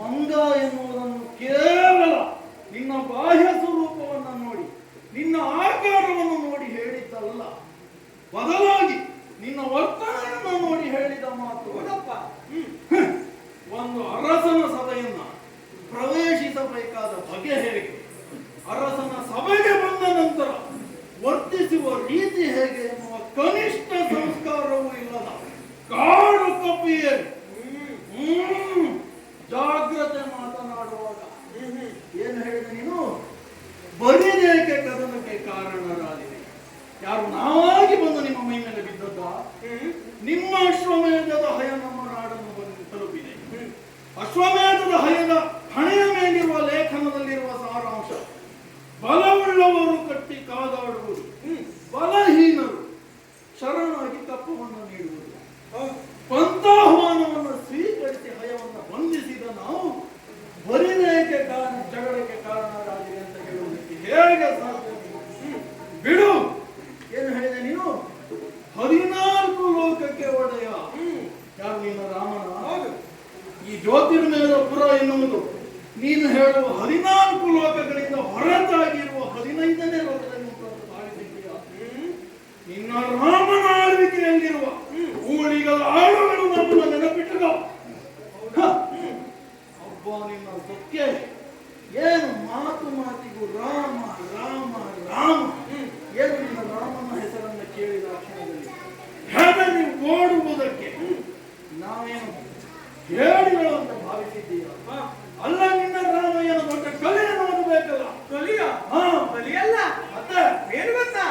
ಮಂಗ ಎನ್ನುವುದನ್ನು ಕೇವಲ ನಿನ್ನ ಬಾಹ್ಯ ಸ್ವರೂಪವನ್ನು ನೋಡಿ, ನಿನ್ನ ಆಕಾರವನ್ನು ನೋಡಿ ಹೇಳಿದ್ದಲ್ಲ, ಬದಲಾಗಿ ನಿನ್ನ ವರ್ತನೆಯನ್ನು ನೋಡಿ ಹೇಳಿದ ಮಾತು. ಒಂದು ಅರಸನ ಸಭೆಯನ್ನ ಪ್ರವೇಶಿಸಬೇಕಾದ ಬಗೆ ಹೇಗೆ, ಅರಸನ ಸಭೆಗೆ ಬಂದ ನಂತರ ವರ್ತಿಸುವ ರೀತಿ ಹೇಗೆ ಎನ್ನುವ ಕನಿಷ್ಠ ಸಂಸ್ಕಾರವೂ ಇಲ್ಲದ ಕಾಡು ಕಪಿಯರು ಜಾಗ್ರತೆ ಮಾತನಾಡುವಾಗ ಏನು ಹೇಳಿದ ನೀನು? ಬರಿದೇಕೆ ಕದನಕ್ಕೆ ಕಾರಣರಾದಿವೆ. ಯಾರು ನಾವಾಗಿ ಬಂದು ನಿಮ್ಮ ಮೈ ಮೇಲೆ ಬಿದ್ದದ್ದ? ನಿಮ್ಮ ಅಶ್ವಮೇಧದ ಹಯ ನಮ್ಮ ನಾಡನ್ನು ಬಂದು ತಲುಪಿದೆ. ಅಶ್ವಮೇಧದ ಹಯದ ಹಣೆಯ ಮೇಲಿರುವ ಲೇಖನದಲ್ಲಿರುವ ಸಾರಾಂಶ: ಬಲವುಳ್ಳವರು ಕಟ್ಟಿ ಕಾದಾಡುವುದು, ಬಲಹೀನರು ಶರಣಾಗಿ ಕಪ್ಪವನ್ನು ನೀಡುವುದು. ಪಂಥಾಹ್ವಾನವನ್ನು ಸ್ವೀಕರಿಸಿ ಹಯವನ್ನು ಬಂಧಿಸಿದ ನಾವು ಬರಿದೇಕೆ ಜಗಳಕ್ಕೆ ಕಾರಣರಾಗಿದೆ ಅಂತ ಹೇಳುವುದಕ್ಕೆ ಹೇಗೆ ಸಾಧ್ಯ? ಬಿಡು. ಏನು ಹೇಳಿದೆ ನೀನು? 14 ಲೋಕಕ್ಕೆ ಒಡೆಯ. ಯಾರು? ನಿನ್ನ ರಾಮನ. ಈ ಜ್ಯೋತಿರ್ಮಯದ ಪುರ ಎನ್ನುವುದು ನೀನು ಹೇಳುವ 14 ಲೋಕಗಳಿಂದ ಹೊರತಾಗಿರುವ 15ನೇ ಲೋಕದಲ್ಲಿ ತಾಳಿದ್ದೀಯ. ನಿನ್ನ ರಾಮನ ಆಳ್ವಿಕೆಯಲ್ಲಿರುವ ಊಳಿಗಳ ಆಳುಗಳು ನಮ್ಮನ್ನು ನೆನಪಿಟ್ಟರು. ಒಬ್ಬ ನಿನ್ನ ಸತ್ಯ ಏನು? ಮಾತು ಮಾತಿಗೂ ರಾಮ ರಾಮ ರಾಮ. ಏನು ನಿನ್ನ ರಾಮನ ಹೆಸರನ್ನು ಕೇಳಿದ ಕ್ಷಣದಲ್ಲಿ ಹೆದರಿ ಓಡುವುದಕ್ಕೆ ನಾವೇನು ಹೇಳಿಗಳು ಅಂತ ಭಾವಿಸಿದ್ದೀಯ? ಅಲ್ಲ, ನಿನ್ನ ರಾಮ ಏನು ದೊಡ್ಡ ಕಲಿಯನ್ನು ಓದಬೇಕಲ್ಲ. ಕಲಿಯ? ಕಲಿಯಲ್ಲ ಮತ್ತೆ ಏನು ಗೊತ್ತಾ?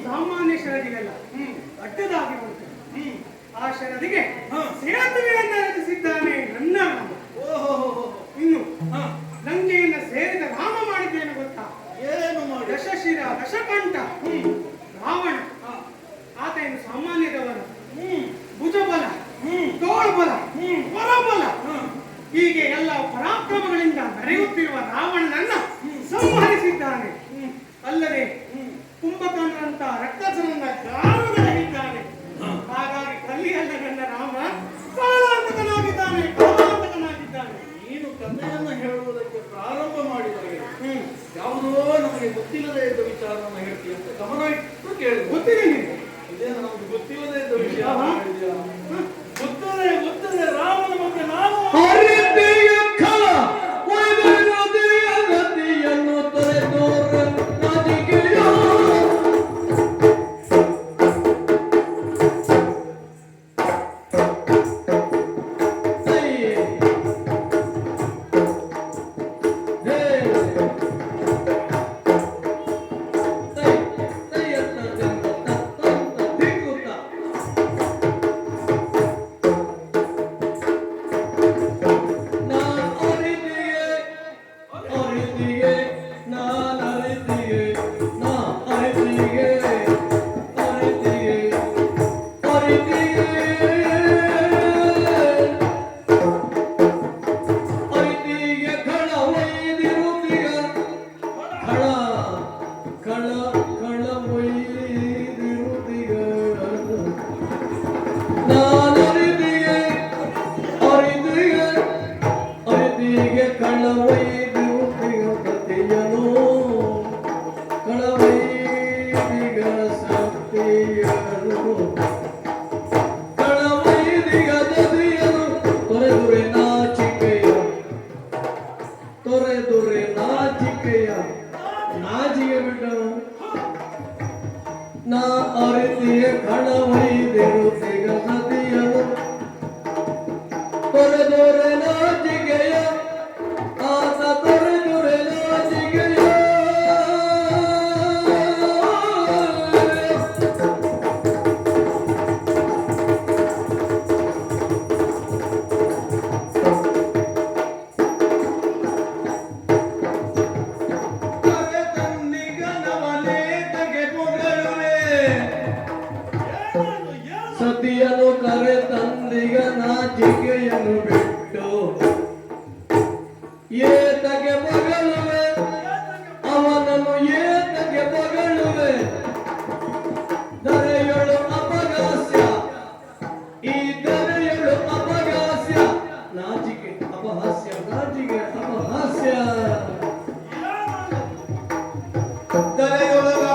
ಸಾಮಾನ್ಯ ಶರದಿಗೆಲ್ಲ ದೊಡ್ಡದಾಗಿ ಉಂಟು. ಆ ಶರದಿಗೆ ಸೇತುವೆಯನ್ನು ರಚಿಸಿದ್ದಾನೆ ನನ್ನ ರಾಮ. ಇನ್ನು ಲಂಕೆಯನ್ನ ಸೇರಿದ ರಾಮ ಮಾಡಿದ್ದೇನೆ ಗೊತ್ತಾ? ಏನು ಮಾಡಿ? ದಶಶಿರ ದಶಕಂಠ ರಾವಣ. ಆತ ಏನು ಸಾಮಾನ್ಯದವನು. ಭುಜಬಲ, ತೋಳ್ಬಲ, ಪರಬಲ ಹೀಗೆ ಎಲ್ಲ ಪರಾಕ್ರಮಗಳಿಂದ ನಡೆಯುತ್ತಿರುವ ರಾವಣನನ್ನ ಸಂಹರಿಸಿದ್ದಾನೆ. ಅಲ್ಲದೆ ಕುಂಭಕರ್ಣಂತ ರಕ್ತಸರನ್ನ ಗಾರುಗಳಿದ್ದಾನೆ. ಹಾಗಾಗಿ ಕಲ್ಲಿಯಲ್ಲ ನನ್ನ ರಾಮ ಕಾಲಾಂತಕನಾಗಿದ್ದಾನೆ, ಕಾಲಾಂತಕನಾಗಿದ್ದಾನೆ. ನೀನು ಕಥೆಯನ್ನು ಹೇಳುವುದಕ್ಕೆ ಪ್ರಾರಂಭ ಮಾಡಿದರೆ ಯಾವುದೋ ನಮಗೆ ಗೊತ್ತಿಲ್ಲದೆ ಇದ್ದ ವಿಚಾರವನ್ನು ಹೇಳ್ತೀಯ ಅಂತ ಗಮನ ಇಟ್ಟು ಕೇಳಿ. ಗೊತ್ತಿದೆ ನಿಮಗೆ? ಇದೇನು ನಮಗೆ ಗೊತ್ತಿಲ್ಲದೆ ಇದ್ದ ವಿಷಯ ಗೊತ್ತದೆ ರಾಮನ ಬಗ್ಗೆ ನಾನು ಸತಿಯನು ಕರೆ ತಂದಿಗ ನಾಚಿಕೆಯನ್ನು ಬಿಟ್ಟು ಏತಗೆ ಮಗಳುವೆ ಅವನನ್ನು ಏತಗೆ ಮಗಳುವೆ ದರೆಯಳು ಅಪಗಾಸ್ಯ ಈ ದರೆಯಳು ಅಪಗಾಸ್ಯ ನಾಚಿಕೆ ಅಪಹಾಸ್ಯ ನಾಚಿಕೆ ಅಪಹಾಸ್ಯ ದರೆಯೊಳಗ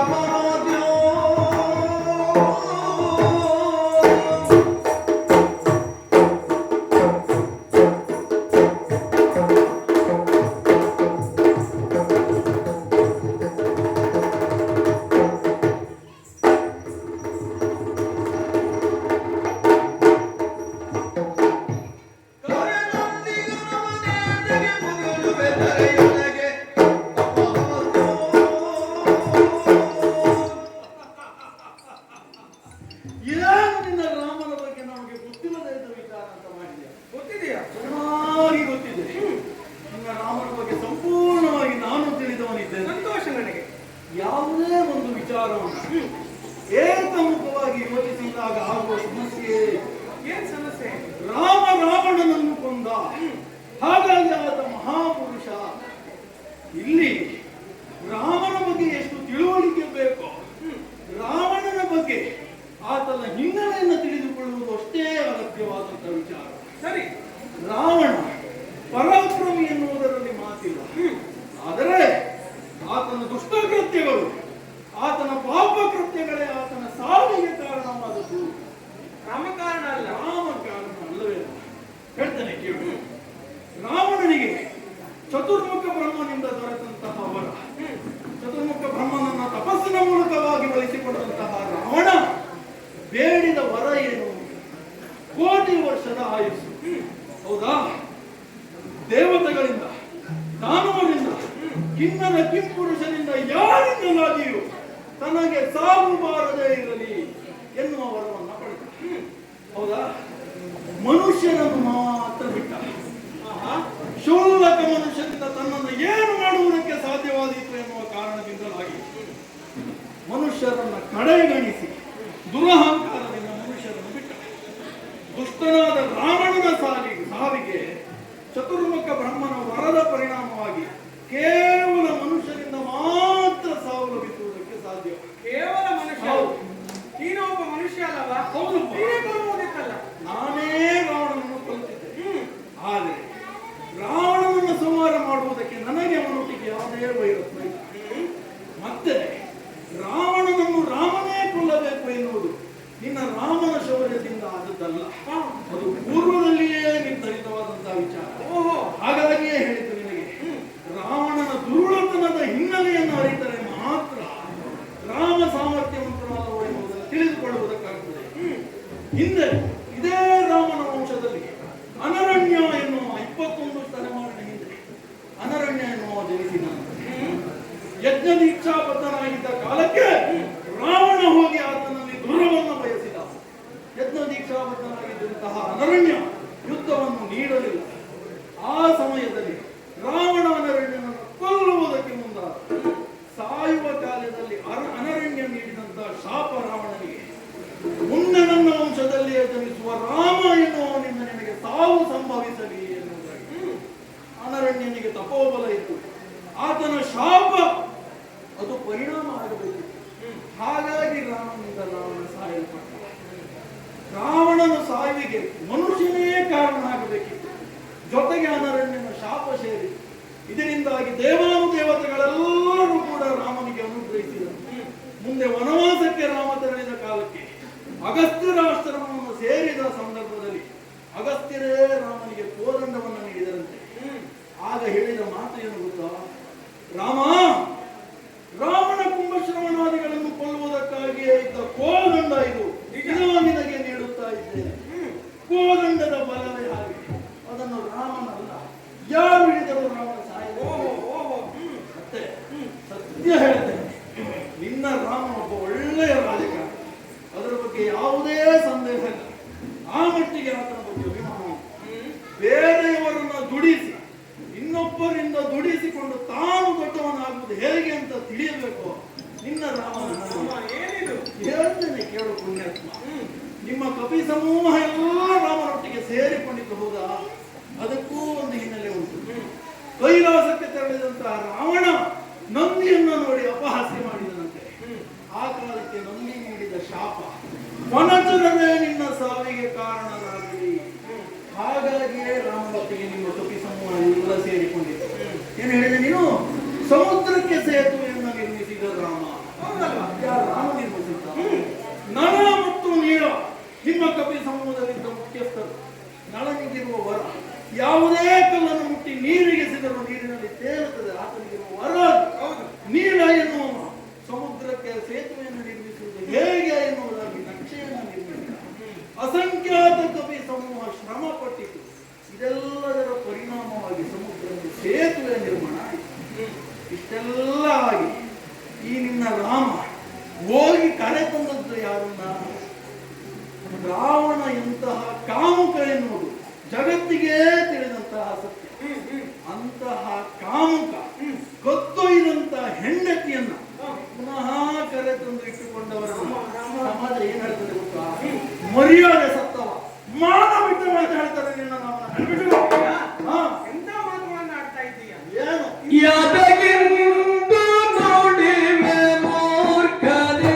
ಏಕಮುಖವಾಗಿ ಯೋಚಿಸಿದಾಗ ಆಗುವ ಸಮಸ್ಯೆ. ಏನ್ ಸಮಸ್ಯೆ? ರಾಮ ರಾವಣನನ್ನು ಕೊಂದ, ಹಾಗಾಗಿ ಆತ ಮಹಾಪುರುಷ. ಇಲ್ಲಿ ರಾಮನ ಬಗ್ಗೆ ಎಷ್ಟು ತಿಳುವಳಿಕೆ ಬೇಕೋ ರಾವಣನ ಬಗ್ಗೆ ಆತನ ಹಿನ್ನೆಲೆಯನ್ನು ತಿಳಿದುಕೊಳ್ಳುವುದು ಅಷ್ಟೇ ಅಗತ್ಯವಾದಂತಹ ವಿಚಾರ. ಸರಿ, ರಾವಣ ಪರಾಕ್ರಮಿ ಎನ್ನುವುದರಲ್ಲಿ ಮಾತಿಲ್ಲ. ಆದರೆ ಆತನ ದುಷ್ಟಕೃತ್ಯಗಳು, ಆತನ ಪಾಪ ಕೃತ್ಯಗಳೇ ಆತನ ಸಾವಿಗೆ ಕಾರಣವಾದದ್ದು. ರಾಮ ಕಾರಣ ಅಲ್ಲ. ರಾಮ ಕಾರಣ ಅಲ್ಲವೇ? ಹೇಳ್ತಾನೆ ಕೇಳು. ರಾವಣನಿಗೆ ಚತುರ್ಮುಖ ಬ್ರಹ್ಮನಿಂದ ದೊರೆತಂತಹ ವರ, ಚತುರ್ಮುಖ ಬ್ರಹ್ಮನನ್ನ ತಪಸ್ಸಿನ ಮೂಲಕವಾಗಿ ಬಳಸಿಕೊಂಡಂತಹ ರಾವಣ ಬೇಡಿದ ವರ ಏನು? ಕೋಟಿ ವರ್ಷದ ಆಯುಸ್ಸು. ಹೌದಾ? ದೇವತೆಗಳಿಂದ, ದಾನವರಿಂದ, ಕಿನ್ನರ ಕಿಂಪುರುಷರಿಂದ ಯಾರಿಂದಲಾಗಿಯೂ ತನಗೆ ಸಾವು ಬಾರದೇ ಇರಲಿ ಎನ್ನುವ ವರವನ್ನು ಪಡೆದ. ಹೌದಾ? ಮನುಷ್ಯನನ್ನು ಮಾತ್ರ ಬಿಟ್ಟ. ಕ್ಷುಲ್ಲಕ ಮನುಷ್ಯನಿಂದ ತನ್ನನ್ನು ಏನು ಮಾಡುವುದಕ್ಕೆ ಸಾಧ್ಯವಾದೀತು ಎನ್ನುವ ಕಾರಣದಿಂದಲಾಗಿ ಮನುಷ್ಯರನ್ನ ಕಡೆಗಣಿಸಿ ದುರಹಂಕಾರದಿಂದ ಮನುಷ್ಯರನ್ನು ಬಿಟ್ಟ. ದುಷ್ಟನಾದ ರಾವಣನ ಸಾವಿಗೆ ಚತುರ್ಮುಖ ಬ್ರಹ್ಮನ ವರದ ಪರಿಣಾಮವಾಗಿ ಕೇವಲ ಮನುಷ್ಯರಿಂದ ಮಾತ್ರ ಸಾವು ಲಭಿಸುವುದಕ್ಕೆ ಸಾಧ್ಯ. ಕೇವಲ ಮನುಷ್ಯ? ನೀನೊಬ್ಬ ಮನುಷ್ಯ ಅಲ್ಲವಾ? ಹೌದು. ನೀನೇ ಕೊಲ್ಲುವುದಕ್ಕಲ್ಲ. ನಾನೇ ರಾವಣನನ್ನು ಕೊಲ್ಲುತ್ತಿದ್ದೆ. ಆದರೆ ರಾವಣನನ್ನು ಸಂಹಾರ ಮಾಡುವುದಕ್ಕೆ ನನಗೆ ಅವನೊಟ್ಟಿಗೆ ಯಾವುದೇ ವೈರತ್ವ ಇಲ್ಲ. ಮತ್ತೆ ರಾವಣನನ್ನು ರಾಮನೇ ಕೊಲ್ಲಬೇಕು ಎನ್ನುವುದು ನಿನ್ನ ರಾಮನ ಶೌರ್ಯದಿಂದ ಆದದ್ದಲ್ಲ, ಅದು ಪೂರ್ವದಲ್ಲಿಯೇ ನಿರ್ಧರಿತವಾದಂತಹ ವಿಚಾರ. ಹಾಗಾಗಿಯೇ ಹೇಳಿದ್ದು ನಿನಗೆ, ರಾವಣನ ದುರುಳತನದ ಹಿನ್ನೆಲೆಯನ್ನು ಅರಿತರೆ ಮಾತ್ರ ರಾಮ ಸಾಮರ್ಥ್ಯವಂತನಲ್ಲವೋ ಎನ್ನುವುದನ್ನು ತಿಳಿದುಕೊಳ್ಳುವುದಕ್ಕಾಗುತ್ತದೆ. ಹಿಂದೆ ಇದೇ ರಾಮನ ವಂಶದಲ್ಲಿ ಅನರಣ್ಯ ಎನ್ನುವ 21 ತಲೆಮಾರಿನ ಹಿಂದೆ ಅನರಣ್ಯ ಎನ್ನುವ ಜನಿಸಿದ ಯಜ್ಞ ದೀಕ್ಷಾಬದ್ಧನಾಗಿದ್ದ ಕಾಲಕ್ಕೆ ರಾವಣ ಹೋಗಿ ಆತನಲ್ಲಿ ದುರವನ್ನು ಬಯಸಿದ. ಯಜ್ಞ ದೀಕ್ಷಾಬದ್ಧನಾಗಿದ್ದಂತಹ ಅನರಣ್ಯ ಯುದ್ಧವನ್ನು ನೀಡಲಿಲ್ಲ. ಆ ಸಮಯದಲ್ಲಿ ರಾವಣ ಅನರಣ್ಯನನ್ನು ಕೊಲ್ಲುವುದಕ್ಕೆ ಮುಂದಾದ. ಸಾಯುವ ಕಾಲದಲ್ಲಿ ಅನರಣ್ಯ ನೀಡಿದಂತಹ ಶಾಪ ರಾವಣನಿಗೆ, ಮುಂದೆ ನನ್ನ ವಂಶದಲ್ಲಿಯೇ ಜನಿಸುವ ರಾಮ ಎನ್ನುವನಿಂದ ನಿನಗೆ ಸಾವು ಸಂಭವಿಸಲಿ ಎನ್ನುವುದಾಗಿ ಅನರಣ್ಯನಿಗೆ ತಪೋಬಲ ಇತ್ತು. ಆತನ ಶಾಪ ಅದು ಪರಿಣಾಮ ಆಗಬೇಕು. ಹಾಗಾಗಿ ರಾಮನಿಂದ ರಾವಣ ಸಾಯಲ್ಪಟ್ಟ. ರಾವಣನ ಸಾವಿಗೆ ಮನುಷ್ಯನೇ ಕಾರಣ ಆಗಬೇಕಿತ್ತು. ಜೊತೆಗೆ ಅನರಣ್ಯನ ಶಾಪ ಸೇರಿ ಇದರಿಂದಾಗಿ ದೇವಾನುದೇವತೆಗಳೆಲ್ಲರೂ ಕೂಡ ರಾಮನಿಗೆ ಅನುಗ್ರಹಿಸಿದರು. ಮುಂದೆ ವನವಾಸಕ್ಕೆ ರಾಮ ತೆರಳಿದ ಕಾಲಕ್ಕೆ ಅಗಸ್ತ್ಯರ ಆಶ್ರಮವನ್ನು ಸೇರಿದ ಸಂದರ್ಭದಲ್ಲಿ ಅಗಸ್ತ್ಯರೇ ರಾಮನಿಗೆ ಕೋದಂಡವನ್ನು ನೀಡಿದರಂತೆ. ಆಗ ಹೇಳಿದ ಮಾತು ಏನು ಗೊತ್ತಾ? ರಾಮ, ರಾವಣ ಕುಂಭಶ್ರವಣಾದಿಗಳನ್ನು ಕೊಲ್ಲುವುದಕ್ಕಾಗಿಯೇ ಇದ್ದ ಕೋದಂಡ ಇದು, ನಿನಗೆ ನೀಡುತ್ತಾ ಇದ್ದೇನೆ. ಕೋದಂಡದ ಬಲವೇ ಹಾಗೆ, ಅದನ್ನು ರಾಮನಲ್ಲ ಯಾರು ಹಿಡಿದರೂ ರಾಮನ ಸಾಯ. ಮತ್ತೆ ಸತ್ಯ ಹೇಳ್ತೇನೆ, ನಿನ್ನ ರಾಮ ಒಬ್ಬ ಒಳ್ಳೆಯ ರಾಜಕಾರಣ, ಅದರ ಬಗ್ಗೆ ಯಾವುದೇ ಸಂದೇಹ ಇಲ್ಲ. ಆ ಮಟ್ಟಿಗೆ ಆತನ ಬಗ್ಗೆ ಅಭಿಮಾನ. ಬೇರೆಯವರನ್ನ ದುಡಿಸಿ ಇನ್ನೊಬ್ಬರಿಂದ ದುಡಿಸಿಕೊಂಡು ತಾನು ದೊಡ್ಡವನಾಗುವುದು ಹೇಗೆ ಅಂತ ತಿಳಿಯಬೇಕು. ನಿನ್ನ ರಾಮನ ಹೇಳ್ತೇನೆ ಕೇಳು ಪುಣ್ಯಾತ್ಮ. ನಿಮ್ಮ ಕಪಿ ಸಮೂಹ ಎಲ್ಲ ರಾಮನೊಟ್ಟಿಗೆ ಸೇರಿಕೊಂಡಿದ್ದು ಹೌದಾ? ಅದಕ್ಕೂ ಒಂದು ಹಿನ್ನೆಲೆ ಉಂಟು. ಕೈಲಾಸಕ್ಕೆ ತೆರಳಿದಂತಹ ರಾವಣ ನಂದಿಯನ್ನು ನೋಡಿ ಅಪಹಾಸ್ಯ ಮಾಡಿದನಂತೆ. ಆ ಕಾಲಕ್ಕೆ ನಂದಿ ನೀಡಿದ ಶಾಪ ವನಚರವೇ ನಿನ್ನ ಸಾವಿಗೆ ಕಾರಣರಾಗಲಿ. ಹಾಗಾಗಿಯೇ ರಾಮನೊಟ್ಟಿಗೆ ನಿಮ್ಮ ಕಪಿ ಸಮೂಹ ಎಲ್ಲ ಸೇರಿಕೊಂಡಿತ್ತು. ಏನು ಹೇಳಿದೆ ನೀನು? ಸಮುದ್ರಕ್ಕೆ ಸೇತುವೆಯನ್ನು ನಿರ್ಮಿಸಿದ ರಾಮ. ರಾಮ ನಿರ್ಮಿಸಿದ್ದ. ನಳ ಮತ್ತು ನೀಳ ನಿಮ್ಮ ಕಪಿ ಸಮೂಹದಲ್ಲಿದ್ದ ಮುಖ್ಯಸ್ಥರು. ನಳನಿಗಿರುವ ವರ ಯಾವುದೇ ಕಲ್ಲನ್ನು ಮುಟ್ಟಿ ನೀರಿಗೆಸಿದರೂ ನೀರಿನಲ್ಲಿ ತೇಲುತ್ತದೆ, ಆತನಿಗಿರುವ ವರ. ನೀಳ ಎನ್ನುವ ಸಮುದ್ರಕ್ಕೆ ಸೇತುವೆಯನ್ನು ನಿರ್ಮಿಸುವುದು ಹೇಗೆ ಎನ್ನುವುದಾಗಿ ನಕ್ಷೆಯನ್ನು ನಿರ್ಮಿಸಿದ. ಅಸಂಖ್ಯಾತ ಕಪಿ ಸಮೂಹ ಶ್ರಮ ಪಟ್ಟಿತು. ಇದೆಲ್ಲದರ ಪರಿಣಾಮವಾಗಿ ಸಮುದ್ರದ ಸೇತುವೆ ನಿರ್ಮಾಣ ಆಯಿತು. ಇಷ್ಟೆಲ್ಲ ಆಗಿ ಈ ನಿನ್ನ ರಾಮ ಹೋಗಿ ಕರೆ ತಂದದ್ದು ಯಾರನ್ನ? ರಾವಣ ಎಂತಹ ಕಾಮುಕ ಎನ್ನುವುದು ಜಗತ್ತಿಗೆ ತಿಳಿದಂತಹ ಸತ್ಯ. ಅಂತಹ ಕಾಮುಕ ಗೊತ್ತೊಯ್ದಂತಹ ಹೆಂಡತಿಯನ್ನ ಪುನಃ ಕರೆ ತಂದು ಇಟ್ಟುಕೊಂಡವರ ಸಮಾಜ ಏನ್ ಹೇಳ್ತದೆ ಗೊತ್ತಾ? ಮರ್ಯಾದೆ ಸತ್ತವ, ಮಾನ ಬಿಟ್ಟ ಮಾತು ಹೇಳ್ತಾರೆ. ನಿನ್ನ ನಾವು ಎಂತ ಮಾತುಗಳನ್ನ ಆಡ್ತಾ ಇದ್ದೀಯ? ಏನು ಯಾದಗಿಂದು ನೋಡಿವೆ ಮೂರ್ಖನೇ.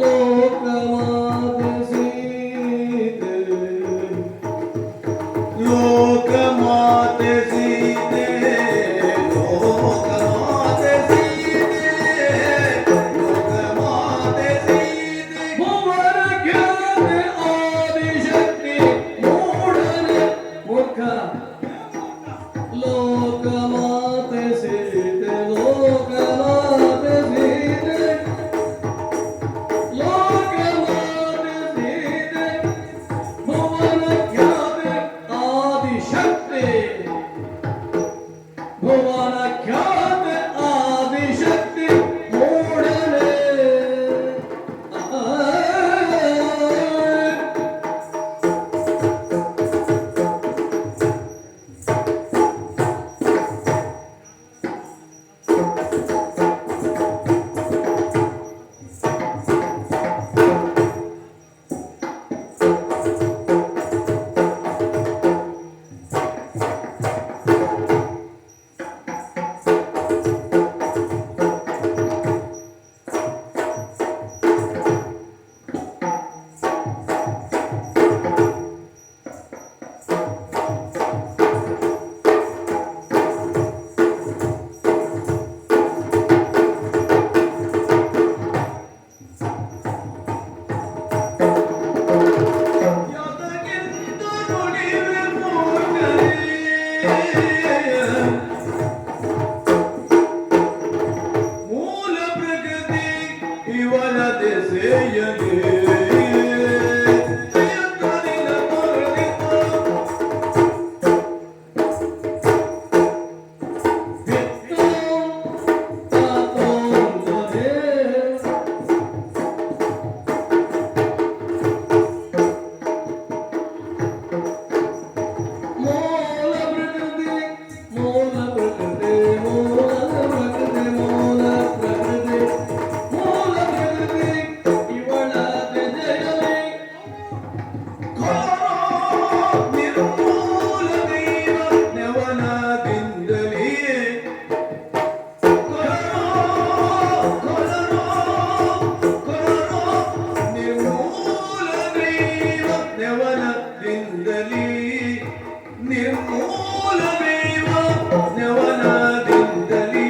ಲೋಕಮಾತೆ ಸೀತೆ ಲೋಕಮಾತೆ ಸೀತೆ ಲೋಕಮಾತೆ ಸೀತೆ ಲೋಕಮಾತೆ ಸೀತೆ ಭುವನ ಖ್ಯಾತೆ ಆದಿಶಕ್ತಿ ಮೂಢನೆ ಮುಖ ಲೋಕಮಾತೆ ಸೀತೆ ಲೋಕಮಾತೆ ಸೀತೆ ಲೋಕಮಾತೆ ಸೀತೆ ಭುವನ ಖ್ಯಾತೆ ಆದಿಶಕ್ತಿ ಭುವನ ಖ್ಯಾತೆ ಆದಿಶಕ್ತಿ ಮೂಢನೆ ಯಾತಕ್ಕೆಂದು ನುಡಿವೆ ಮೂರ್ಖರೇ ಮೂಲ ಪ್ರಕೃತಿ ಇವನ ದೆಸೆಯಗೆ ಜಯಕರಿಲ ತೋರಿದ ನಿರ್ಮೂಲ ದೈವ ನೆವನದಿಂದಲೇ ನಿರ್ಮೂಲ ದೈವ ನೆವನದಿಂದಲೇ ನಿರ್ಮೂಲ ದೈವ ನೆವನದಿಂದಲೇ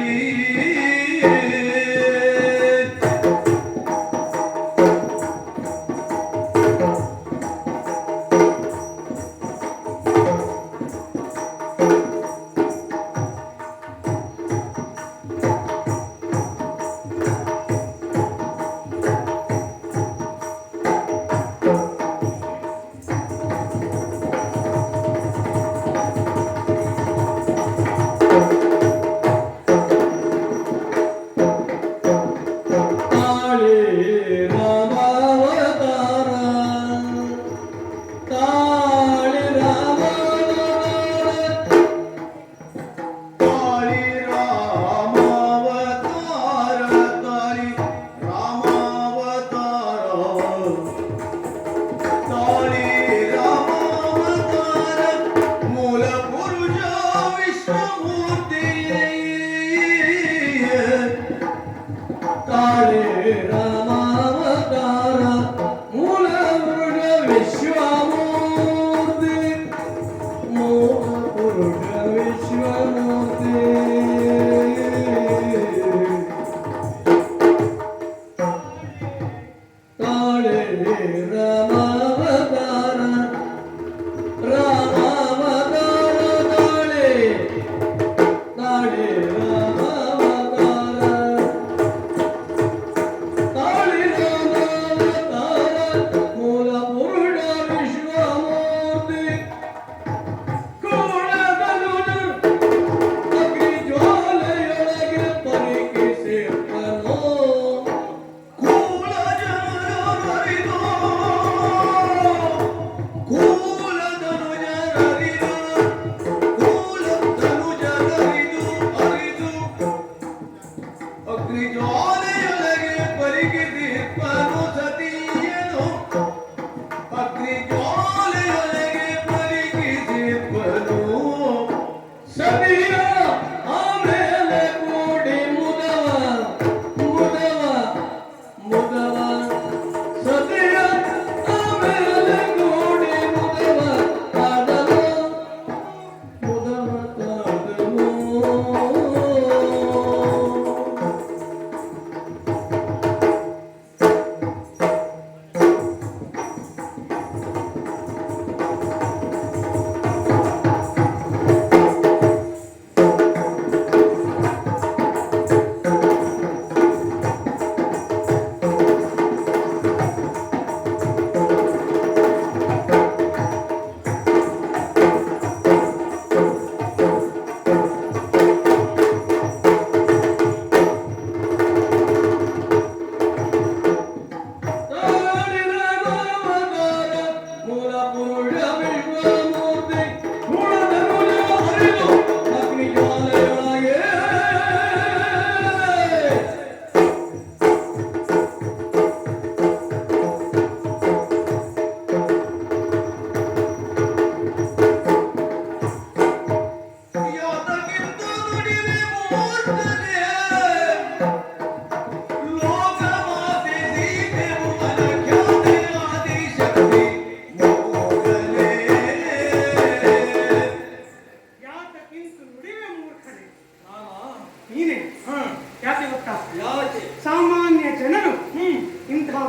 ತಾಳೆ ರಾಮಾವತಾರ ತಾಳೆ ರಾಮಾವತಾರ ತಾಳಿ ರಾಮಾವತಾರ ತಾಳಿ ರಾಮಾವತಾರ ತಾಳಿ ರಾಮಾವತಾರ ಮೂಲ ಪುರುಷ ವಿಶ್ವಮೂರ್ತಿ ತಾಳೆ ರಾಮಾವತಾರ ಮೂಲ ಪುರುಷ ವಿಶ್ವಮೂರ್ತಿ ಮೂಲ ಪುರುಷ ವಿಶ್ವಮೂರ್ತಿ ತಾಳೆ ರಾಮಾವತಾರ ರಾಮಾವತಾರ ತಾಳೆ ತಾಳೆ ರಾಮಾವತಾರ ತಾಳಿ ರಾಮಾವತಾರ ಮೂಲ ಪುರುಷ ವಿಶ್ವಮೂರ್ತಿ ಕೋಣಗನುನ ಅಗ್ನಿ ಜ್ವಾಲೆಯೊಳಗೆ ಪರಿಕಿಸಿಟ್ಟನು ಕೂಳ ಜನರರಿದು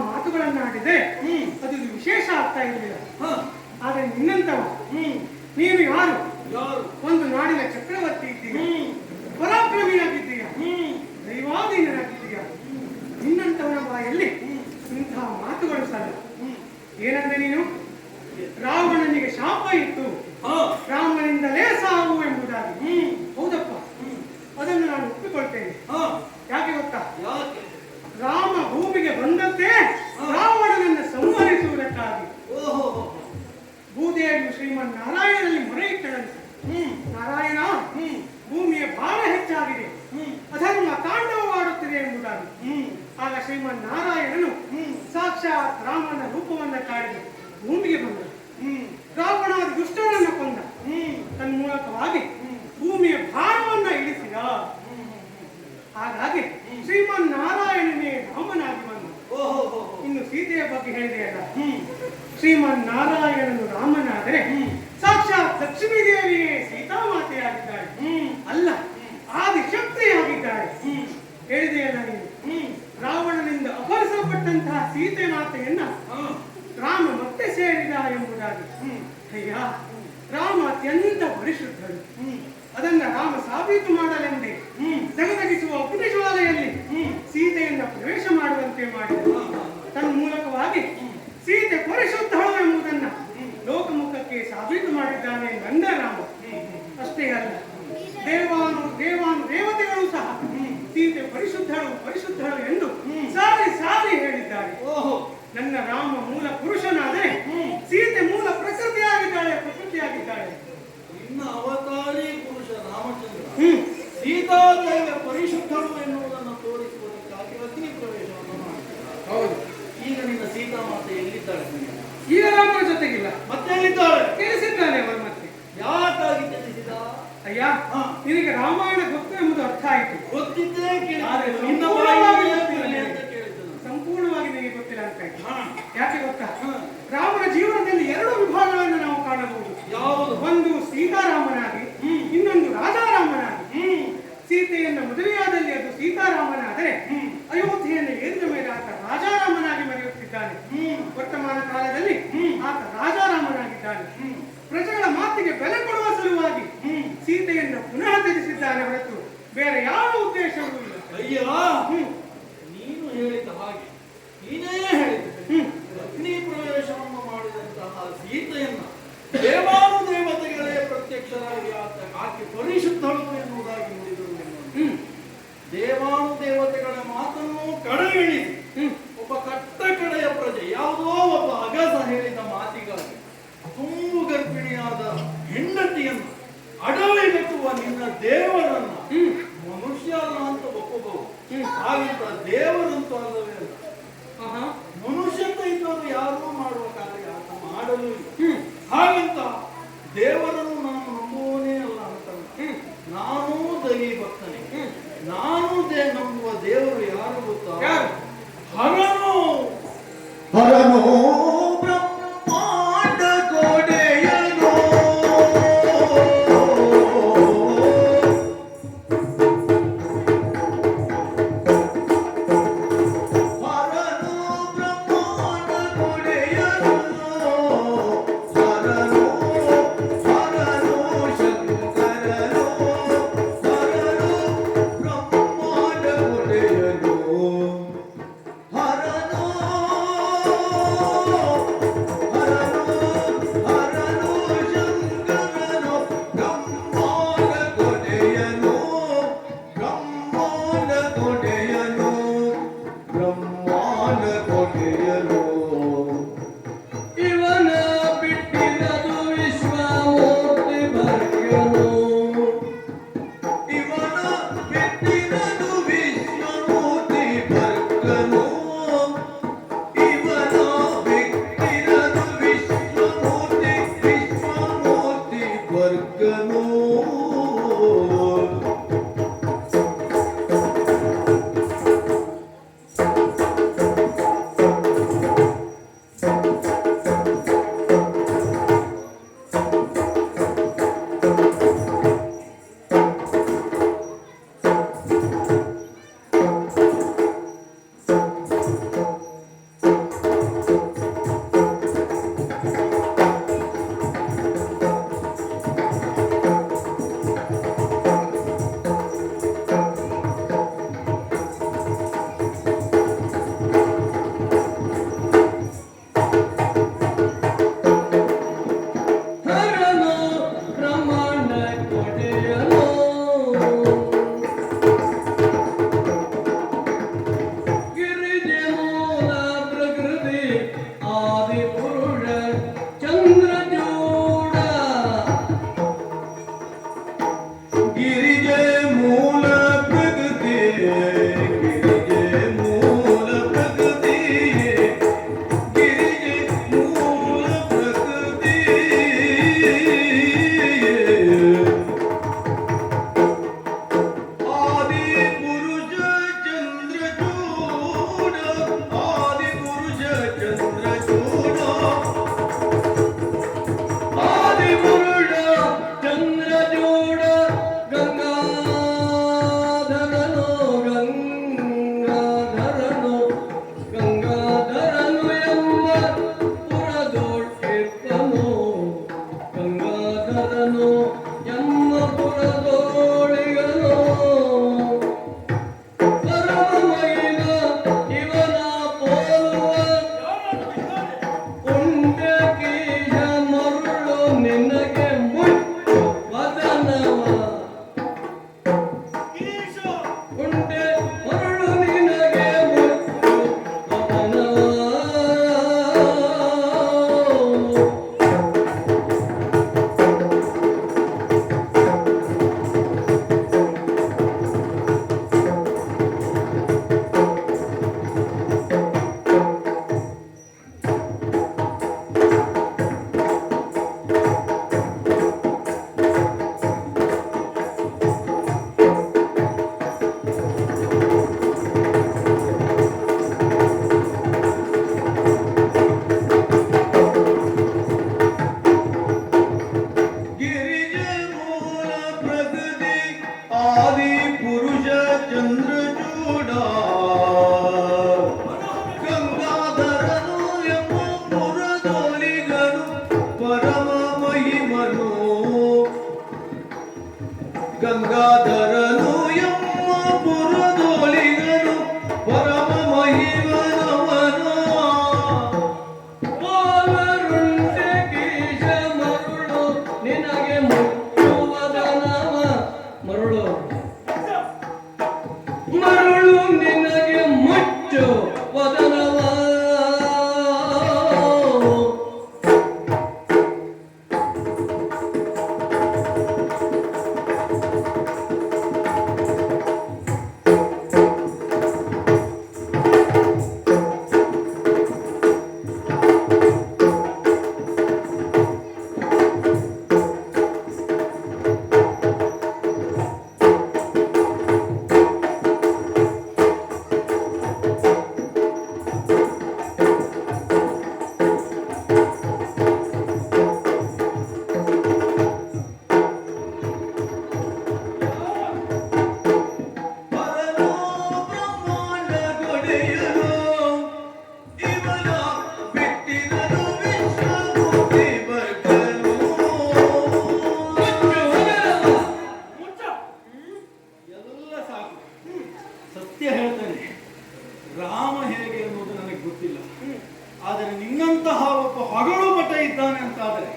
ಮಾತುಗಳನ್ನಾಡಿದ್ರೆ ಅದು ವಿಶೇಷ ಆಗ್ತಾ ಇರಲಿಲ್ಲ. ಹ, ಆದರೆ ನಿನ್ನಂತವ, ಹ್ಮ್, ನೀನು ಯಾರು? ಯಾರು? ಒಂದು ನಾಡಿನ ಚಕ್ರವರ್ತಿ ಇದ್ದೀಯ, ಹ್ಮ್, ಪರಾಕ್ರಮಿಯಾಗಿದ್ದೀಯ, ಹ್ಮ್, ದೈವಾಧೀನರಾಗಿದ್ದೀಯ. ನಿನ್ನಂತವನ ಬಾಯಲ್ಲಿ ಇಂತಹ ಮಾತುಗಳು ಸಲ್ಲ. ಏನಂದ್ರೆ ನೀನು ರಾವಣನಿಗೆ ಶಾಪ ಇತ್ತು, ಹ, ರಾಮನಿಂದಲೇ ಸಾವು ಎಂಬುದಾಗಿ. ಹೌದಪ್ಪ, ಅದನ್ನು ನಾನು ಒಪ್ಪಿಕೊಳ್ತೇನೆ. ಹ, ಯಾಕೆ ಗೊತ್ತಾ? ಯಾಕೆ? ರಾಮ ಭೂಮಿಗೆ ಬಂದದ್ದೇ ರಾವಣನನ್ನು ಸಂಹರಿಸುವುದಕ್ಕಾಗಿ. ಓಹೋ, ಭೂದೇವಿಯು ಶ್ರೀಮನ್ ನಾರಾಯಣನಲ್ಲಿ ಮೊರೆ ಇಟ್ಟಳಂತೆ. ನಾರಾಯಣ, ಭೂಮಿಯ ಭಾರ ಹೆಚ್ಚಾಗಿದೆ, ಅಧರ್ಮ ತಾಂಡವವಾಡುತ್ತಿದೆ ಎಂಬುದಾಗಿ. ಆಗ ಶ್ರೀಮನ್ ನಾರಾಯಣನು ಸಾಕ್ಷಾತ್ ರಾಮನ ರೂಪವನ್ನ ತಾಳಿದ ಭೂಮಿಗೆ ಬಂದ. ರಾವಣಾದಿ ದುಷ್ಟರನ್ನ ಕೊಂದ. ತನ್ಮೂಲಕವಾಗಿ ಭೂಮಿಯ ಭಾರವನ್ನ ಇಳಿಸಿದ. ಹಾಗಾಗಿ ಶ್ರೀಮನ್ ನಾರಾಯಣನೇ ರಾಮನಾಗಿ ಬಂದ. ಇನ್ನು ಸೀತೆಯ ಬಗ್ಗೆ ಹೇಳಿದೆಯಲ್ಲ, ಶ್ರೀಮನ್ ನಾರಾಯಣನು ರಾಮನಾದರೆ ಸಾಕ್ಷಾತ್ ಲಕ್ಷ್ಮೀ ದೇವಿಯೇ ಸೀತಾಮಾತೆಯಾಗಿದ್ದಾಳೆ. ಅಲ್ಲ, ಆದಿಶಕ್ತಿಯಾಗಿದ್ದಾಳೆ. ಹೇಳಿದೆಯಲ್ಲ ನೀನು, ರಾವಣನಿಂದ ಅಪಹರಿಸಲ್ಪಟ್ಟಂತಹ ಸೀತೆ ಮಾತೆಯನ್ನ ರಾಮ ಮತ್ತೆ ಸೇರಿದ ಎಂಬುದಾಗಿ. ಅಯ್ಯ, ರಾಮ ಅತ್ಯಂತ ಪರಿಶುದ್ಧರು. ಅದನ್ನ ರಾಮ ಸಾಬೀತು ಮಾಡಲೆಂದೇ ಜಗದಗಿಸುವ ಅಗ್ನಿಜ್ವಾಲೆಯಲ್ಲಿ ಸೀತೆಯನ್ನ ಪ್ರವೇಶ ಮಾಡುವಂತೆ ಮಾಡಿದ. ತನ್ಮೂಲಕವಾಗಿ ಸೀತೆ ಪರಿಶುದ್ಧಳು ಎಂಬುದನ್ನ ಲೋಕಮುಖಕ್ಕೆ ಸಾಬೀತು ಮಾಡಿದ್ದಾನೆ ನನ್ನ ರಾಮ. ಅಷ್ಟೇ ಅಲ್ಲ, ದೇವತೆಗಳು ಸಹ ಸೀತೆ ಪರಿಶುದ್ಧಳು ಎಂದು ಸಾರಿ ಸಾರಿ ಹೇಳಿದ್ದಾರೆ. ನನ್ನ ರಾಮ ಮೂಲ ಪುರುಷನಾದರೆ ಸೀತೆ ಮೂಲ ಪ್ರಕೃತಿಯಾಗಿದ್ದಾಳೆ. ಇನ್ನ ಅವತಾರಿ ಪುರುಷ ರಾಮಚಂದ್ರ ಸೀತಾದೇವಿಯ ಪರಿಶುದ್ಧರು ಎನ್ನುವುದನ್ನು ತೋರಿಸುವುದಕ್ಕಾಗಿ ಅಗ್ನಿ ಪ್ರವೇಶವನ್ನು ಮಾಡಿದ್ದಾರೆ. ಹೌದು. ಈಗ ನಿನ್ನ ಸೀತಾಮಾತೆ ಎಲ್ಲಿದ್ದಾಳೆ? ಈಗ ರಾಮನ ಜೊತೆಗಿಲ್ಲ, ಮತ್ತೆ ಎಲ್ಲಿದ್ದಾಳೆ? ತಿಳಿಸಿದ್ದಾನೆ ಅವರು ಮತ್ತೆ. ಯಾಕಾಗಿ ತಿಳಿಸಿದ? ಅಯ್ಯ, ನಿನಗೆ ರಾಮಾಯಣ ಗೊತ್ತು ಎಂಬುದು ಅರ್ಥ ಆಯಿತು. ಗೊತ್ತಿದ್ದೇ ಸಂಪೂರ್ಣವಾಗಿ ನಿನಗೆ ಗೊತ್ತಿಲ್ಲ ಅಂತ ಆಯ್ತು. ಯಾಕೆ ಗೊತ್ತಾ? ರಾಮನ ಜೀವನದಲ್ಲಿ ಎರಡು ವಿಭಾಗಗಳನ್ನು ನಾವು ಕಾಣಬಹುದು. ಯಾವುದು? ಒಂದು ಸೀತಾರಾಮನಾಗಿ, ಇನ್ನೊಂದು ರಾಜಾರಾಮನಾಗಿ. ಸೀತೆಯನ್ನ ಮದುವೆಯಾದಲ್ಲಿ ಅದು ಸೀತಾರಾಮನಾದರೆ ಅಯೋಧ್ಯೆಯನ್ನು ಏರಿದ ಮೇಲೆ ಆತ ರಾಜಾರಾಮನಾಗಿ ಮೆರೆಯುತ್ತಿದ್ದಾನೆ. ವರ್ತಮಾನ ಕಾಲದಲ್ಲಿ ಆತ ರಾಜಾರಾಮನಾಗಿದ್ದಾನೆ. ಪ್ರಜೆಗಳ ಮಾತಿಗೆ ಬೆಲೆ ಕೊಡುವ ಸಲುವಾಗಿ ಸೀತೆಯನ್ನು ಪುನಃ ತ್ಯಜಿಸಿದ್ದಾನೆ ಹೊರತು ಬೇರೆ ಯಾವ ಉದ್ದೇಶವೂ ಇಲ್ಲ. ಅಯ್ಯ, ನೀನು ಹೇಳಿದ ಹಾಗೆ ನೀನೇ ಹೇಳಿದ ಅಗ್ನಿ ಪ್ರವೇಶವನ್ನು ಮಾಡಿದಂತಹ ಸೀತೆಯನ್ನ ದೇವಾನುದೇವತೆಗಳೇ ಪ್ರತ್ಯಕ್ಷರಾಗಿ ಆಕೆ ಪರಿಶುದ್ಧಳು ಎನ್ನುವುದಾಗಿ ನುಡಿದರು. ದೇವಾನುದೇವತೆಗಳ ಮಾತನ್ನು ಕಡೆಗಣಿಸಿ ಒಬ್ಬ ಕಟ್ಟ ಕಡೆಯ ಪ್ರಜೆ ಯಾವುದೋ ಒಬ್ಬ ಅಗಸ ಹೇಳಿದ ಮಾತಿಗಾಗಿ ತುಂಬು ಗರ್ಭಿಣಿಯಾದ ಹೆಂಡತಿಯನ್ನು ಅಡವಿಗಟ್ಟುವ ನಿನ್ನ ದೇವರನ್ನ ಮನುಷ್ಯ ಅಲ್ಲ ಅಂತ ಒಪ್ಪಬಹುದು. ಹಾಗಂತ ದೇವರಂತೂ ಅಲ್ಲವೇ ಅಲ್ಲ. ಮನುಷ್ಯಂತ ಇದ್ದವರು ಯಾರೂ ಮಾಡುವ ಕಾರ್ಯ ಆತ ಮಾಡಲು ಇಲ್ಲ. ಹಾಗಂತ ದೇವರನ್ನು ನಾನು ನಂಬುವನೇ ಅಲ್ಲ ಅಂತಲ್ಲ, ನಾನೂ ದೈವಿ ಭಕ್ತನೇ. ನಾನು ನಂಬುವ ದೇವರು ಯಾರು ಗೊತ್ತಾ? ಹರನು. ಬ್ರಹ್ಮಾಂಡ ಗೋಡೆಯನು ಹರನು ಎಂಬ ಪುರದೊಲಿಗನು ಪರಮ ಮಹಿಮನು ಗಂಗಾಧರನು ಎಂಬ ಪುರದೊಲಿಗನು ಪರಮ ಮಹಿಮನವನು ಮಾಲರುಂಟೆ ಕೇಶ ಮರುಳು ನಿನಗೆ ಮುಟ್ಟುವದನವ ಮರುಳು ಮರುಳು ನಿನಗೆ ಮುಟ್ಟು ವದನವ ಪರಲೋ ಬ್ರಹ್ಮಾಂಡ ಗೊಡೆಯಲು ಇವನ ಬಿಟ್ಟಿರಲು ವಿಶ್ವಮೂರ್ತಿ ಭಕ್ತನು ಮುಚ್ಚ. ಎಲ್ಲ ಸಾಕು. ಸತ್ಯ ಹೇಳ್ತಾನೆ, ರಾಮ ಹೇಗೆ ಅನ್ನೋದು ನನಗೆ ಗೊತ್ತಿಲ್ಲ. ಆದರೆ ನಿನ್ನಂತಹ ಒಬ್ಬ ಹಗಲು ಮಠ ಇದ್ದಾನೆ ಅಂತಾದರೆ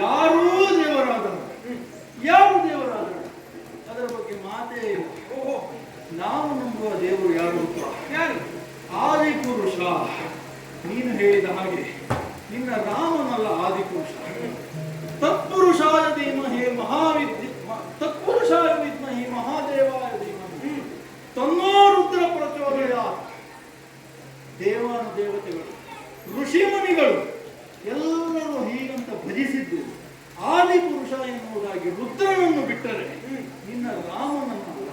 ಯಾರೂ ದೇವರಾದರು, ಯಾರು ದೇವರಾದರು ಅದರ ಬಗ್ಗೆ ಮಾತೇ ಇಲ್ಲ. ನಾವು ನಂಬುವ ದೇವರು ಯಾರು ಅಂತ ಯಾರು? ಆದಿಪುರುಷ. ನೀನು ಹೇಳಿದ ಹಾಗೆ ನಿನ್ನ ರಾಮನಲ್ಲ ಆದಿಪುರುಷ. ತತ್ಪುರುಷಾಯ ಧೀಮಹಿ ತತ್ಪುರುಷಾಯ ವಿದ್ಮಹಿ ಮಹಾದೇವಾಯ ಧೀಮಹಿ ತನ್ನೋ ರುದ್ರ ಪ್ರಚೋದಯಾತ್. ದೇವಾನುದೇವತೆಗಳು ಋಷಿಮುನಿಗಳು ಎಲ್ಲರೂ ಹೀಗಂತ ಭಜಿಸಿದ್ದು ಆದಿಪುರುಷ ಎನ್ನುವುದಾಗಿ ರುದ್ರನನ್ನು ಬಿಟ್ಟರೆ ನಿನ್ನ ರಾಮನನ್ನಲ್ಲ.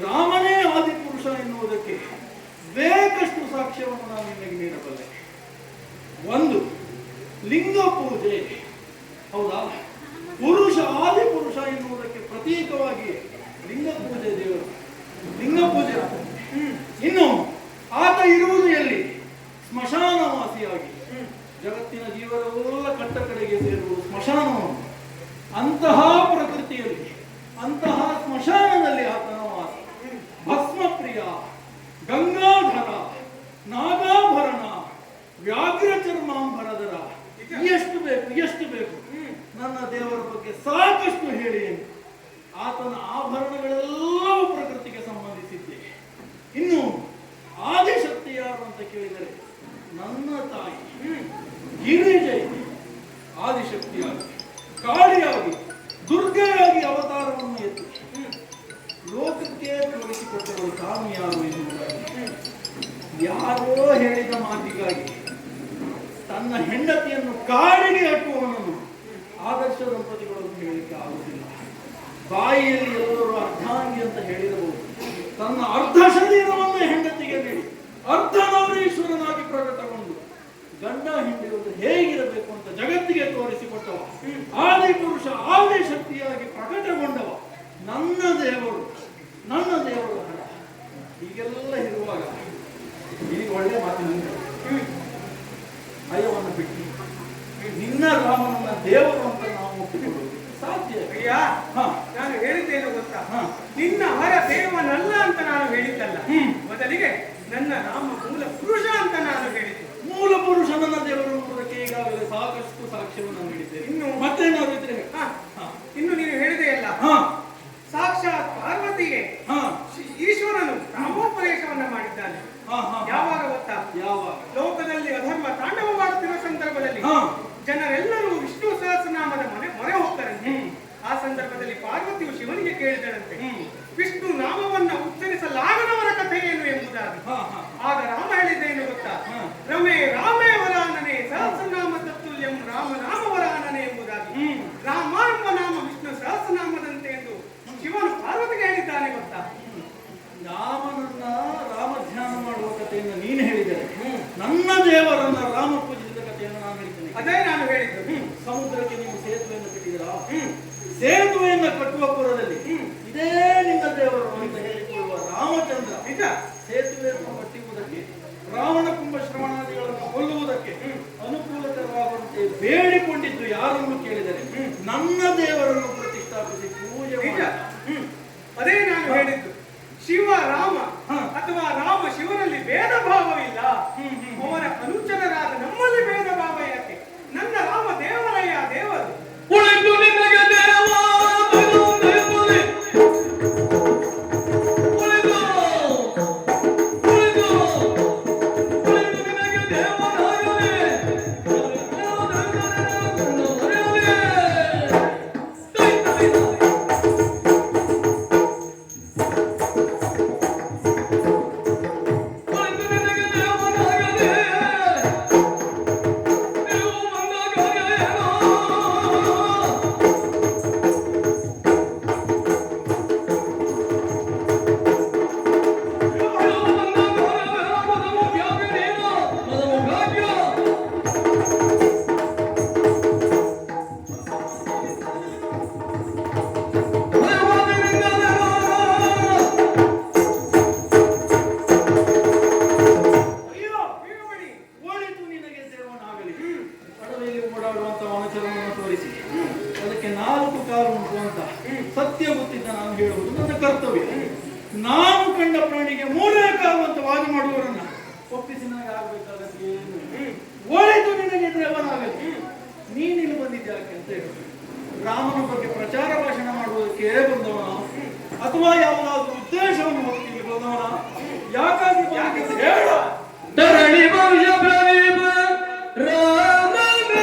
ರಾಮನೇ ಆದಿಪುರುಷ ಎನ್ನುವುದಕ್ಕೆ ಬೇಕಷ್ಟು ಸಾಕ್ಷ್ಯವನ್ನು ನಾನು ನಿಮಗೆ ನೀಡಬಲ್ಲೆ. ಒಂದು, ಲಿಂಗ ಪೂಜೆ. ಹೌದಾ? ಪುರುಷ ಆದಿಪುರುಷ ಎನ್ನುವುದಕ್ಕೆ ಪ್ರತೀಕವಾಗಿ ಲಿಂಗ ಪೂಜೆ, ದೇವರು ಲಿಂಗ ಪೂಜೆ. ಇನ್ನು ಆತ ಇರುವುದು ಎಲ್ಲಿ? ಸ್ಮಶಾನವಾಸಿಯಾಗಿ. ಜಗತ್ತಿನ ಜೀವನವೆಲ್ಲ ಕಟ್ಟ ಕಡೆಗೆ ಸೇರುವುದು ಸ್ಮಶಾನವನ್ನು. ಅಂತಹ ಪ್ರಕೃತಿಯಲ್ಲಿ, ಅಂತಹ ಸ್ಮಶಾನದಲ್ಲಿ ಆತನ ವಾಸ. ಭಸ್ಮಪ್ರಿಯ, ಗಂಗಾಧರ, ನಾಗಾಭರಣ, ವ್ಯಾಘ್ರ ಚರ್ಮಾಂಬರಧರ. ಎಷ್ಟು ಬೇಕು, ಎಷ್ಟು ಬೇಕು. ನನ್ನ ದೇವರ ಬಗ್ಗೆ ಸಾಕಷ್ಟು ಹೇಳಿ. ಆತನ ಆಭರಣಗಳೆಲ್ಲವೂ ಪ್ರಕೃತಿಗೆ ಸಂಬಂಧಿಸಿದ್ದೆ. ಇನ್ನು ಆದಿಶಕ್ತಿ ಯಾರು ಅಂತ ಕೇಳಿದರೆ ನನ್ನ ತಾಯಿ ಗಿರಿಜೈ ಆದಿಶಕ್ತಿಯಾಗಿ, ಕಾಳಿಯಾಗಿ, ದುರ್ಗೆಯಾಗಿ ಅವತಾರವನ್ನು ಎತ್ತಿ ಲೋಕಕ್ಕೆ ತೋರಿಸಿಕೊಟ್ಟವರು ತಾನು ಯಾರು ಎನ್ನುವುದಾಗಿ. ಯಾರೋ ಹೇಳಿದ ಮಾತಿಗಾಗಿ ತನ್ನ ಹೆಂಡತಿಯನ್ನು ಕಾಡಿಗೆ ಹಾಕುವವನನ್ನು ಆದರ್ಶ ದಂಪತಿಗಳನ್ನು ಹೇಳಲಿಕ್ಕೆ ಆಗುವುದಿಲ್ಲ. ಬಾಯಿಯಲ್ಲಿ ಎಲ್ಲರೂ ಅರ್ಧಾಂಗಿ ಅಂತ ಹೇಳಿರಬಹುದು. ತನ್ನ ಅರ್ಧ ಶರೀರವನ್ನು ಹೆಂಡತಿಗೆ ನೀಡಿ ಅರ್ಧನಾರೀಶ್ವರನಾಗಿ ಪ್ರಕಟಗೊಂಡು ಗಂಡ ಹೆಂಡಿರುವುದು ಹೇಗಿರಬೇಕು ಅಂತ ಜಗತ್ತಿಗೆ ತೋರಿಸಿಕೊಟ್ಟವ. ಆದಿಪುರುಷ ಆದಿಶಕ್ತಿಯಾಗಿ ಪ್ರಕಟಗೊಂಡವ ನನ್ನ ದೇವರು, ನನ್ನ ದೇವರು ಹಣ. ಹೀಗೆಲ್ಲ ಇರುವಾಗ ಈಗ ಒಳ್ಳೆ ಮಾತಿನಿಂದ ಭಯವನ್ನು ಬಿಟ್ಟು ನಿನ್ನ ರಾಮನನ್ನ ದೇವರು ಅಂತ ನಾವು ಒಪ್ಪಿಕೊಳ್ಳುವುದು ಸಾಧ್ಯ? ಅಯ್ಯ, ನಾನು ಹೇಳಿದ್ದೇನು ಗೊತ್ತಾ? ನಿನ್ನ ಹರ ದೇವನಲ್ಲ ಅಂತ ನಾನು ಹೇಳಿದ್ದಲ್ಲ. ಮೊದಲಿಗೆ ನನ್ನ ರಾಮ ಮೂಲ ಪುರುಷ ಅಂತ ನಾನು ಹೇಳಿದ್ದೆ. ಮೂಲ ಪುರುಷ ನನ್ನ ದೇವರು ಅನ್ನೋದಕ್ಕೆ ಈಗಾಗಲೇ ಸಾಕಷ್ಟು ಸಾಕ್ಷ್ಯವನ್ನು ನೀಡಿದ್ದೇವೆ. ಇನ್ನು ಮತ್ತೇನಾದ್ರು ಇದ್ರೆ ಇನ್ನು ನೀನು ಹೇಳಿದೆಯಲ್ಲ, ಸಾಕ್ಷಾತ್ ಪಾರ್ವತಿಗೆ ಈಶ್ವರನು ರಾಮೋಪದೇಶವನ್ನ ಮಾಡಿದ್ದಾನೆ. ಯಾವಾಗ ಗೊತ್ತಾ? ಯಾವಾಗ? ಲೋಕದಲ್ಲಿ ಅಧರ್ಮ ತಾಂಡವವಾಡುತ್ತಿರುವ ಸಂದರ್ಭದಲ್ಲಿ ಜನರೆಲ್ಲರೂ ವಿಷ್ಣು ಸಹಸ್ರನಾಮದ ಮೊರೆ ಹೋಗ್ತಾರಂತೆ. ಆ ಸಂದರ್ಭದಲ್ಲಿ ಪಾರ್ವತಿಯು ಶಿವನಿಗೆ ಕೇಳಿದಳಂತೆ, ವಿಷ್ಣು ನಾಮವನ್ನ ಉಚ್ಚರಿಸಲಾಗದವರ ಕಥೆ ಏನು ಎಂಬುದಾಗಿ. ಆಗ ರಾಮ ಹೇಳಿದ್ದೇನು ಗೊತ್ತಾ? ರಮೇ ರಾಮೇ ವರಾನನೆ ಸಹಸ್ರನಾಮ ತತ್ತುಲ್ಯಂ ರಾಮನಾಮ ವರಾನನೆ ಎಂಬುದಾಗಿ. ರಾಮ ಎಂಬ ನಾಮ ವಿಷ್ಣು ಸಹಸ್ರನಾಮದಂತೆ ಎಂದು ಶಿವನು ಪಾರ್ವತಿಗೆ ಹೇಳಿದ್ದಾನೆ ಗೊತ್ತಾ? ರಾಮನನ್ನ ರಾಮ ಧ್ಯಾನ ಮಾಡುವ ಕಥೆಯನ್ನು ನೀನು ಹೇಳಿದರೆ ನನ್ನ ದೇವರನ್ನ ರಾಮ ಪೂಜಿಸಿದ ಕಥೆಯನ್ನು ನಾನು ಹೇಳ್ತೇನೆ. ಅದೇ ನಾನು ಹೇಳಿದ್ದು. ಸಮುದ್ರಕ್ಕೆ ನೀವು ಸೇತುವೆಯನ್ನು ಕಟ್ಟಿದಿರಾ? ಸೇತುವೆಯನ್ನು ಕಟ್ಟುವ ಪುರದಲ್ಲಿ ಇದೇ ನಿನ್ನ ದೇವರು ಅಂತ ಹೇಳಿಕೊಳ್ಳುವ ರಾಮಚಂದ್ರ ನಿಜ ಸೇತುವೆಯನ್ನು ಕಟ್ಟುವುದಕ್ಕೆ ರಾವಣ ಕುಂಭ ಶ್ರವಣಾದಿಗಳನ್ನು ಯಾರನ್ನು ಕೇಳಿದರೆ ನನ್ನ ದೇವರನ್ನು ಪ್ರತಿಷ್ಠಾಪಿಸಿ ಪೂಜೆ ನಿಜ. ಮಾಡಿ. ಅದೇ ನಾನು ಹೇಳಿದ್ದು. ಶಿವ ರಾಮ ಅಥವಾ ರಾಮ ಶಿವನಲ್ಲಿ ಭೇದ ಭಾವವಿಲ್ಲ. ಅವರ ಅನುಚರರಾದ ನಮ್ಮಲ್ಲಿ ಭೇದ ಭಾವ ಯಾಕೆ? ನನ್ನ ರಾಮ ದೇವರಯ್ಯ ದೇವರು. ಉಳಿದು ನಿನಗೆ ದೇವ ಸತ್ಯ ಗೊತ್ತಿದ್ದ ನಾನು ಹೇಳುವುದು ನನ್ನ ಕರ್ತವ್ಯ. ನಾನು ಕಂಡ ಪ್ರಾಣಿಗೆ ಮೂರೇ ಕಾಲು ಅಂತ ವಾದ ಮಾಡುವವರನ್ನ ಒಪ್ಪಿಸಿ ನನಗೆ ಆಗ್ಬೇಕಾಗತ್ತೆ ಏನು? ಒಳಿತು ನಿನಗೆ ದೇವನಾಗಲಿ. ನೀನಿಲ್ಲಿ ಬಂದಿದ್ಯಾಕೆ ಅಂತ ಹೇಳಿ ರಾಮನ ಬಗ್ಗೆ ಪ್ರಚಾರ ಭಾಷಣ ಮಾಡುವುದಕ್ಕೆ ಬಂದವನ ಅಥವಾ ಯಾವುದಾದ್ರೂ ಉದ್ದೇಶವನ್ನು ಹೊತ್ತಿಗೆ ಬಂದವನ? ಯಾಕಾಗಿ ಹೇಳು. ಧರಣಿ ವಂಶ ಪ್ರದೀಪ ರಾಮನೇ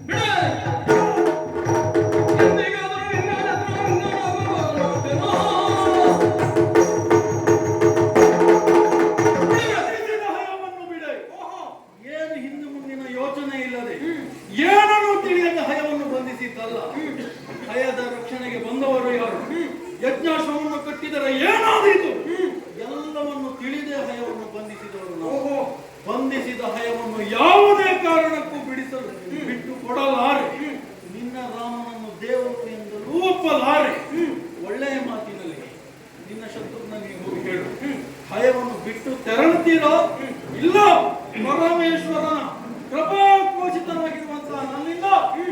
ಬಿಡ ಅಂತಲ್ಲ. ಹಯದ ರಕ್ಷಣೆಗೆ ಬಂದವರು ಯಾರು? ಯಜ್ಞಾಶ್ವವನ್ನು ಕಟ್ಟಿದರೆ ಏನಾದೀತು? ಎಲ್ಲವನ್ನು ತಿಳಿದೇ ಹಯವನ್ನು ಬಂಧಿಸಿದವರು ನಾವು. ಬಂಧಿಸಿದ ಹಯವನ್ನು ಯಾವುದೇ ಕಾರಣಕ್ಕೂ ಬಿಟ್ಟು ಕೊಡಲಾರೆ. ನಿನ್ನ ರಾಮನನ್ನು ದೇವರು ಎಂದಲೂ ಒಪ್ಪಲಾರೆ. ಒಳ್ಳೆಯ ಮಾತಿನಲ್ಲಿ ನಿನ್ನ ಶತ್ರುಘ್ನಿಗೆ ಹೋಗಿ ಹೇಳು, ಹಯವನ್ನು ಬಿಟ್ಟು ತೆರಳುತ್ತೀರೋ ಇಲ್ಲ ಪರಮೇಶ್ವರನ ಕೃಪಾಕೋಚಿತನಾಗಿರುವಂತಹ ನನ್ನಿಂದ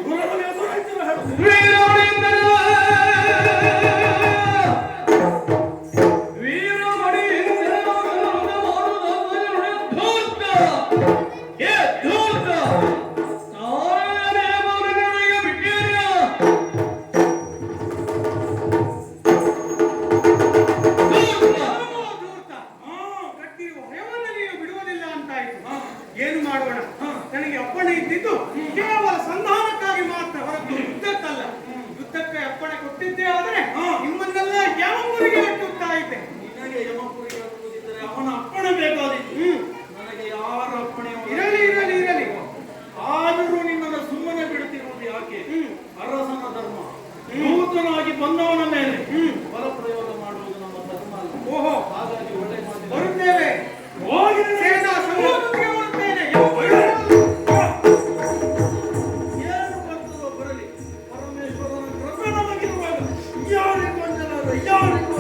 ಹೊರಡಲು ಎದುರಾಯ್ತೀರೋ ಹೇಳು. ಏನು ಮಾಡೋಣ? ನನಗೆ ಅಪ್ಪಣೆ ಇದ್ದಿದ್ದು ಕೇವಲ ಸಂಧಾನಕ್ಕಾಗಿ ಮಾತ್ರ, ಹೊರತು ಯುದ್ಧಕ್ಕಲ್ಲ. ಯುದ್ಧಕ್ಕೆ ಅಪ್ಪಣೆ ಕೊಟ್ಟಿದ್ದೇ ಆದರೆ ನಿಮ್ಮನ್ನೆಲ್ಲ ಯಮಪುರಿಗೆ ಕಟ್ಟುತ್ತಾ ಇದ್ದೆ. ನಿನಗೆ ಯಮಪುರಿಗೆ ಕಟ್ಟುವುದಿದ್ದರೆ ಅವನ ಅಪ್ಪಣೆ ಬೇಕಾದಿತ್ತು. ನನಗೆ ಯಾರ ಅಪ್ಪಣೆ ಇರಲಿ ಇರಲಿ ಇರಲಿ. ಆದರೂ ನಿನ್ನನ್ನು ಸುಮ್ಮನೆ ಬಿಡುತ್ತಿರುವುದು ಯಾಕೆ? ಅರಸನ ಧರ್ಮ. ನೂತನಾಗಿ ಬಂದವನ ಮೇಲೆ ಬಲ ಪ್ರಯೋಗ ಮಾಡುವುದು ನಮ್ಮ ಧರ್ಮ ಅಲ್ಲ. ಓಹೋ, ಹಾಗಾಗಿ ಒಳ್ಳೆ ಮಾತು ಬರುತ್ತೇವೆ. ಹೋಗಿ ಸೇನಾ ಸಮೂಹಕ್ಕೆ ಬರುತ್ತೇನೆ. ಏನು ಬರ್ತದೋ ಬರಲಿ. ಪರಮೇಶ್ವರನ ಕೃಪೆ ನಮಗಿರುವಾಗ ಯಾರಿಗೂ ಅಂಜಲಾರ, ಯಾರಿಗೂ